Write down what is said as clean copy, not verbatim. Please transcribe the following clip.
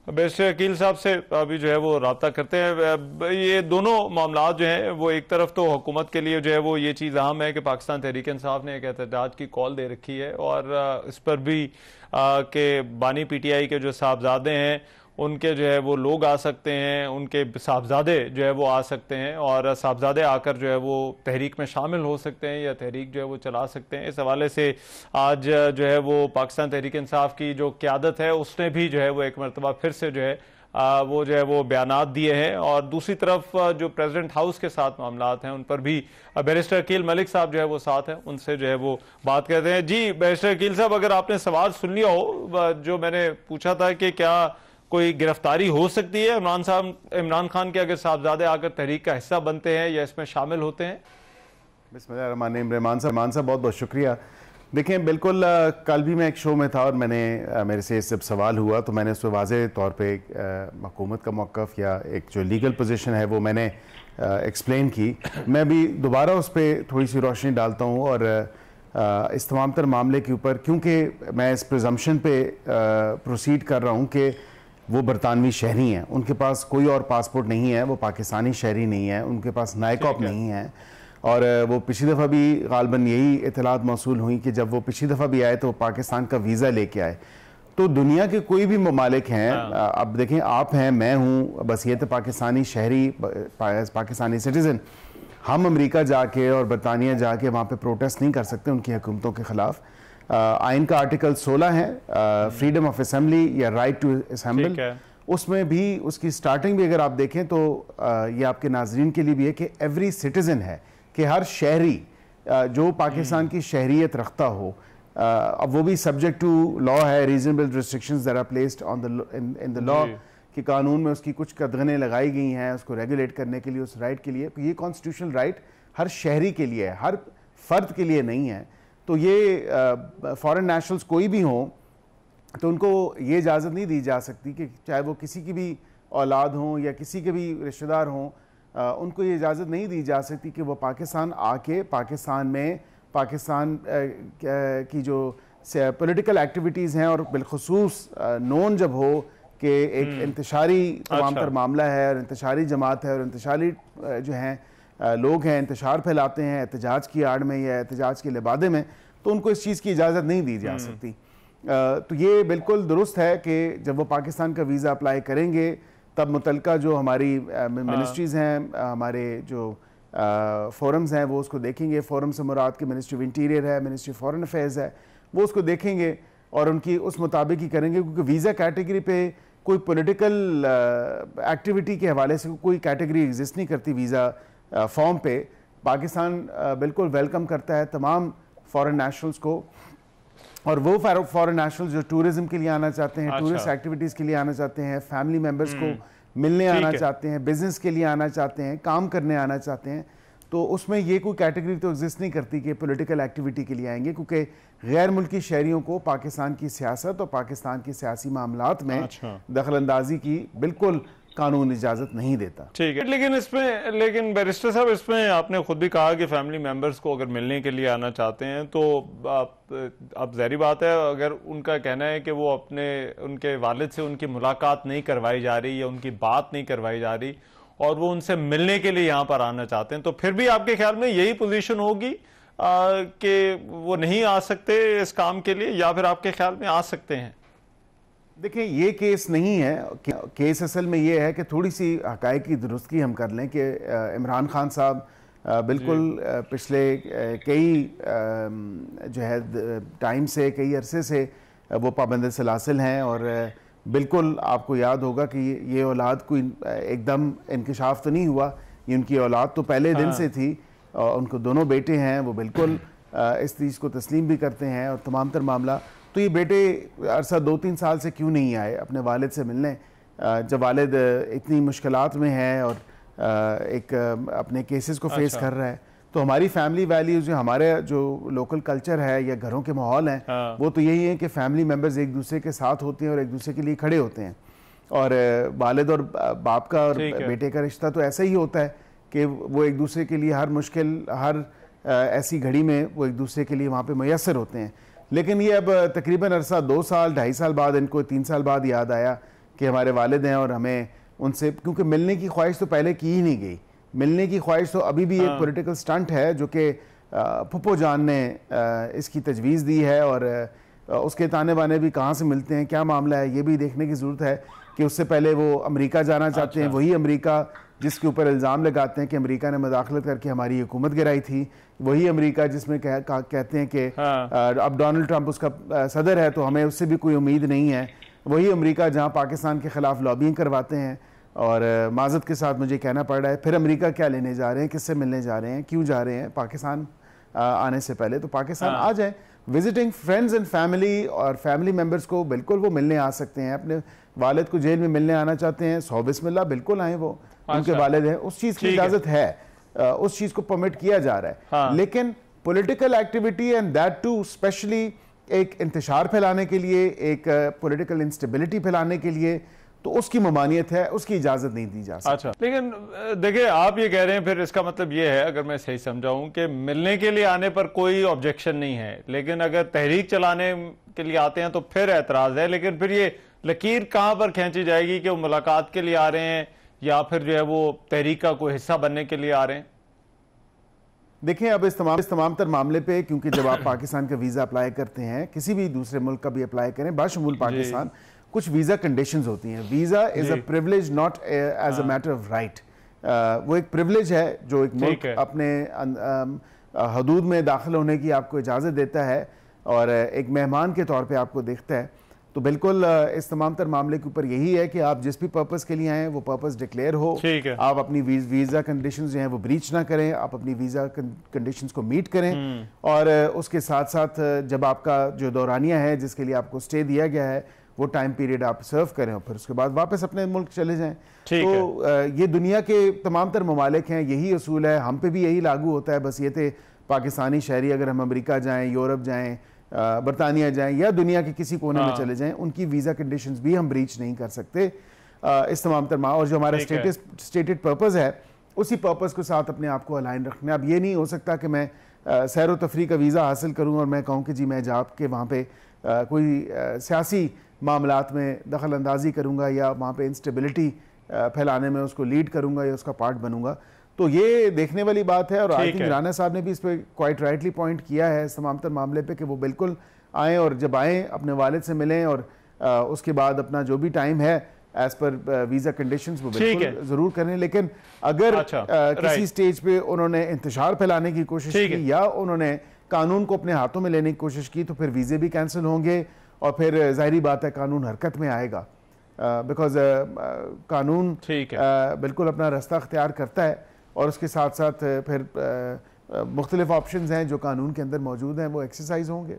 Barrister Aqeel साहब से अभी जो है वो रब्ता करते हैं। ये दोनों मामला जो हैं वो एक तरफ तो हुकूमत के लिए जो है वो ये चीज़ अहम है कि पाकिस्तान तहरीक इंसाफ ने एक एहतजाज की कॉल दे रखी है, और इस पर भी कि बानी पीटीआई के जो साहबजादे हैं उनके जो है वो लोग आ सकते हैं, उनके साहबजादे जो है वो आ सकते हैं, और साहबजादे आकर जो है वो तहरीक में शामिल हो सकते हैं या तहरीक जो है वो चला सकते हैं। इस हवाले से आज जो है वो पाकिस्तान तहरीक इंसाफ की जो क़यादत है उसने भी जो है वो एक मरतबा फिर से जो है वो जो है वो बयानात दिए हैं, और दूसरी तरफ जो प्रेसिडेंट हाउस के साथ मामलात हैं उन पर भी बैरिस्टर अकील मलिक साहब जो है वो साथ हैं, उनसे जो है वो बात करते हैं। जी बैरिस्टर अकील साहब, अगर आपने सवाल सुन लिया हो जो मैंने पूछा था कि क्या कोई गिरफ्तारी हो सकती है इमरान खान के अगर साहबजादे आकर तहरीक का हिस्सा बनते हैं या इसमें शामिल होते हैं? बिस्मिल्लाहिर्रहमानिर्रहीम। रहमान साहब बहुत बहुत शुक्रिया। देखें, बिल्कुल कल भी मैं एक शो में था और मेरे से जब सवाल हुआ तो मैंने उस पर वाज़ेह तौर पे हुकूमत का मौक़िफ़ या एक जो लीगल पोजीशन है वो मैंने एक्सप्लेन की। मैं भी दोबारा उस पर थोड़ी सी रोशनी डालता हूँ, और इस तमाम तर मामले के ऊपर, क्योंकि मैं इस प्रिजम्पशन पे प्रोसीड कर रहा हूँ कि वो बरतानवी शहरी हैं, उनके पास कोई और पासपोर्ट नहीं है, वो पाकिस्तानी शहरी नहीं है, उनके पास नायकॉप नहीं है। और वो पिछली दफ़ा भी गालबन यही इतलात मौसूल हुई कि जब वो पिछली दफ़ा भी आए तो वो पाकिस्तान का वीज़ा लेके आए। तो दुनिया के कोई भी ममालिक हैं, अब देखें आप हैं, मैं हूँ, बस ये तो पाकिस्तानी शहरी, पाकिस्तानी सिटीज़न, हम अमेरिका जाके और बरतानिया जाके वहाँ पे प्रोटेस्ट नहीं कर सकते उनकी हुकूमतों के ख़िलाफ़। आइन का आर्टिकल 16 है, फ्रीडम ऑफ असेंबली या राइट टू असेंबल, उसमें भी उसकी स्टार्टिंग भी अगर आप देखें तो ये आपके नाजरीन के लिए भी है कि एवरी सिटीज़न है, कि हर शहरी जो पाकिस्तान की शहरियत रखता हो, अब वो भी सब्जेक्ट टू लॉ है, reasonable restrictions that are placed on the in the law, कि कानून में उसकी कुछ कदगनें लगाई गई हैं उसको रेगुलेट करने के लिए, उस राइट के लिए। ये कॉन्स्टिट्यूशनल राइट हर शहरी के लिए है, हर फर्द के लिए नहीं है। तो ये फॉरेन नेशनल्स कोई भी हों तो उनको ये इजाज़त नहीं दी जा सकती कि चाहे वो किसी की भी औलाद हों या किसी के भी रिश्तेदार हों, उनको ये इजाज़त नहीं दी जा सकती कि वो पाकिस्तान आके पाकिस्तान में पाकिस्तान की जो पॉलिटिकल एक्टिविटीज़ हैं, और बिलखुसूस नोन जब हो कि एक इंतशारी तमाम तर मामला है और इंतशारी जमात है और इंतशारी जो हैं लोग हैं, इंतशार फैलाते हैं एहतजाज की आड़ में या एहतजाज के लिबादे में, तो उनको इस चीज़ की इजाज़त नहीं दी जा सकती। तो ये बिल्कुल दुरुस्त है कि जब वो पाकिस्तान का वीज़ा अप्लाई करेंगे तब मुतलका जो हमारी मिनिस्ट्रीज़ हैं, हमारे जो फोरम्स हैं, वो उसको देखेंगे। फोरम से मुराद की मिनिस्ट्री ऑफ इंटीरियर है, मिनिस्ट्री ऑफ फॉरेन अफेयर्स है, वो उसको देखेंगे और उनकी उस मुताबिक ही करेंगे, क्योंकि वीज़ा कैटेगरी पे कोई पॉलिटिकल एक्टिविटी के हवाले से कोई कैटेगरी एग्जिस्ट नहीं करती वीज़ा फॉर्म पे। पाकिस्तान बिल्कुल वेलकम करता है तमाम फॉरेन नेशनल्स को, और वो फॉरेन नेशनल्स जो टूरिज्म के लिए आना चाहते हैं, टूरिस्ट एक्टिविटीज़ के लिए आना चाहते हैं, फैमिली मेम्बर्स को मिलने आना चाहते हैं, बिजनेस के लिए आना चाहते हैं, काम करने आना चाहते हैं, तो उसमें ये कोई कैटेगरी तो एग्जिस्ट नहीं करती कि पॉलिटिकल एक्टिविटी के लिए आएंगे, क्योंकि गैर मुल्की शहरियों को पाकिस्तान की सियासत और पाकिस्तान की सियासी मामलात में दखल अंदाजी की बिल्कुल कानून इजाज़त नहीं देता। ठीक है, लेकिन बैरिस्टर साहब, इसमें आपने खुद भी कहा कि फैमिली मेम्बर्स को अगर मिलने के लिए आना चाहते हैं तो अब ज़ाहिर बात है, अगर उनका कहना है कि वो उनके वालिद से उनकी मुलाकात नहीं करवाई जा रही या उनकी बात नहीं करवाई जा रही और वो उनसे मिलने के लिए यहाँ पर आना चाहते हैं, तो फिर भी आपके ख्याल में यही पोजीशन होगी कि वो नहीं आ सकते इस काम के लिए, या फिर आपके ख्याल में आ सकते हैं? देखिए, ये केस नहीं है। केस असल में ये है कि थोड़ी सी हक़ाइक़ की दुरुस्ती हम कर लें कि इमरान खान साहब बिल्कुल पिछले कई जो है टाइम से, कई अरसे से वो पाबंद सलासिल हैं, और बिल्कुल आपको याद होगा कि ये औलाद कोई एकदम इंकशाफ तो नहीं हुआ, ये उनकी औलाद तो पहले दिन से थी, और उनको दोनों बेटे हैं, वो बिल्कुल इस चीज़ को तस्लीम भी करते हैं और तमाम तर मामला। तो ये बेटे अरसा 2-3 साल से क्यों नहीं आए अपने वालिद से मिलने, जब वालिद इतनी मुश्किलात में है और एक अपने केसेस को फेस कर रहा है। तो हमारी फैमिली वैल्यूज़, जो हमारे जो लोकल कल्चर है या घरों के माहौल हैं, वो तो यही है कि फैमिली मेम्बर्स एक दूसरे के साथ होते हैं और एक दूसरे के लिए खड़े होते हैं, और वालिद और बाप का और बेटे का रिश्ता तो ऐसा ही होता है कि वो एक दूसरे के लिए हर मुश्किल, हर ऐसी घड़ी में वो एक दूसरे के लिए वहाँ पे मैसर होते हैं। लेकिन ये अब तकरीबन अरसा 2 साल 2.5 साल बाद, इनको 3 साल बाद याद आया कि हमारे वालिद हैं और हमें उनसे, क्योंकि मिलने की ख्वाहिश तो पहले की ही नहीं गई, मिलने की ख्वाहिश तो अभी भी एक पॉलिटिकल स्टंट है जो कि फुप्पो जान ने इसकी तजवीज़ दी है, और उसके ताने बाने भी कहाँ से मिलते हैं, क्या मामला है, ये भी देखने की ज़रूरत है कि उससे पहले वो अमेरिका जाना चाहते हैं, वही अमेरिका जिसके ऊपर इल्ज़ाम लगाते हैं कि अमेरिका ने मुदाखलत करके हमारी हुकूमत गिराई थी, वही अमेरिका जिसमें कहते हैं कि अब डोनाल्ड ट्रंप उसका सदर है तो हमें उससे भी कोई उम्मीद नहीं है, वही अमेरिका जहाँ पाकिस्तान के ख़िलाफ़ लॉबिंग करवाते हैं। और माज़रत के साथ मुझे कहना पड़ रहा है, फिर अमेरिका क्या लेने जा रहे हैं, किससे मिलने जा रहे हैं, क्यों जा रहे हैं पाकिस्तान आने से पहले, तो पाकिस्तान आ जाए, विजिटिंग फ्रेंड्स एंड फैमिली और फैमिली मेम्बर्स को बिल्कुल वो मिलने आ सकते हैं। अपने वालिद को जेल में मिलने आना चाहते हैं, सौ बिस्मिल्लाह, बिल्कुल आए, वो उनके वालिद हैं, उस चीज़ की इजाज़त है, उस चीज़ को परमिट किया जा रहा है। लेकिन political activity and that too specially एक इंतशार फैलाने के लिए, एक पॉलिटिकल इंस्टेबिलिटी फैलाने के लिए, तो उसकी ममानियत है, उसकी इजाजत नहीं दी जा सकती। अच्छा, लेकिन देखिए आप ये कह रहे हैं, फिर इसका मतलब ये है, अगर मैं सही समझाऊं, कि मिलने के लिए आने पर कोई ऑब्जेक्शन नहीं है, लेकिन अगर तहरीक चलाने के लिए आते हैं तो फिर एतराज है। लेकिन फिर ये लकीर कहां पर खींची जाएगी कि वो मुलाकात के लिए आ रहे हैं या फिर जो है वो तहरीक का कोई हिस्सा बनने के लिए आ रहे हैं? देखिए, अब इस तमाम तर मामले पे, क्योंकि जब आप पाकिस्तान का वीज़ा अप्लाई करते हैं, किसी भी दूसरे मुल्क का भी अप्लाई करें, बाशमूल पाकिस्तान, कुछ वीज़ा कंडीशंस होती हैं। Visa is a privilege, not as a matter of right. वो एक प्रिविलेज है जो एक मुल्क अपने हदूद में दाखिल होने की आपको इजाज़त देता है और एक मेहमान के तौर पे आपको देखता है। तो बिल्कुल इस तमाम तर मामले के ऊपर यही है कि आप जिस भी पर्पज़ के लिए आए वो पर्पज़ डिक्लेयर हो, आप अपनी वीज़ा कंडीशंस जो हैं वो ब्रीच ना करें, आप अपनी वीज़ा कंडीशंस को मीट करें, और उसके साथ साथ जब आपका जो दौरानिया है जिसके लिए आपको स्टे दिया गया है वो टाइम पीरियड आप सर्व करें और फिर उसके बाद वापस अपने मुल्क चले जाएं। तो ये दुनिया के तमाम तर ममालिक हैं, यही असूल है, हम पे भी यही लागू होता है। बस ये थे पाकिस्तानी शहरी अगर हम अमेरिका जाएं, यूरोप जाएं, बरतानिया जाएं या दुनिया के किसी कोने में चले जाएं, उनकी वीज़ा कंडीशंस भी हम ब्रीच नहीं कर सकते इस तमाम तर। और जो हमारा स्टेटेड पर्पज़ है उसी पर्पज़ के साथ अपने आप को अलाइन रखना। अब ये नहीं हो सकता कि मैं सैर व तफरी का वीज़ा हासिल करूँ और मैं कहूँ कि जी मैं जाके वहाँ पे कोई सियासी मामलात में दखल अंदाजी करूँगा या वहाँ पे इंस्टेबिलिटी फैलाने में उसको लीड करूँगा या उसका पार्ट बनूँगा। तो ये देखने वाली बात है, और आई थिंक राना साहब ने भी इस पर क्वाइट राइटली पॉइंट किया है इस तमाम तर मामले पे कि वो बिल्कुल आएँ और जब आएँ अपने वालिद से मिलें और उसके बाद अपना जो भी टाइम है एज पर वीज़ा कंडीशंस वो बिल्कुल ज़रूर करें। लेकिन अगर किसी स्टेज पे उन्होंने इंतशार फैलाने की कोशिश की या उन्होंने कानून को अपने हाथों में लेने की कोशिश की तो फिर वीज़े भी कैंसिल होंगे और फिर जाहिर बात है कानून हरकत में आएगा, बिकॉज कानून बिल्कुल अपना रास्ता अख्तियार करता है और उसके साथ साथ फिर मुख्तलिफ ऑप्शंस हैं जो कानून के अंदर मौजूद हैं वो एक्सरसाइज होंगे।